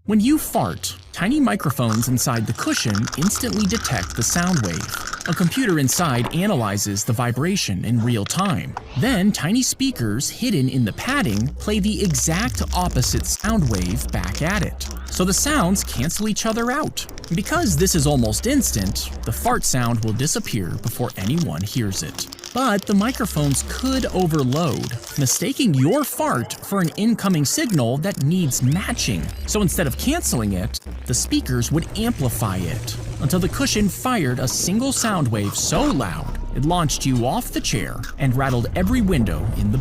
When you fart, tiny microphones inside the cushion instantly detect the sound wave. A computer inside analyzes the vibration in real time. Then, tiny speakers hidden in the padding play the exact opposite sound wave back at it. So the sounds cancel each other out. Because this is almost instant, the fart sound will disappear before anyone hears it. But the microphones could overload, mistaking your fart for an incoming signal that needs matching. So instead of canceling it, the speakers would amplify it until the cushion fired a single sound wave so loud it launched you off the chair and rattled every window in the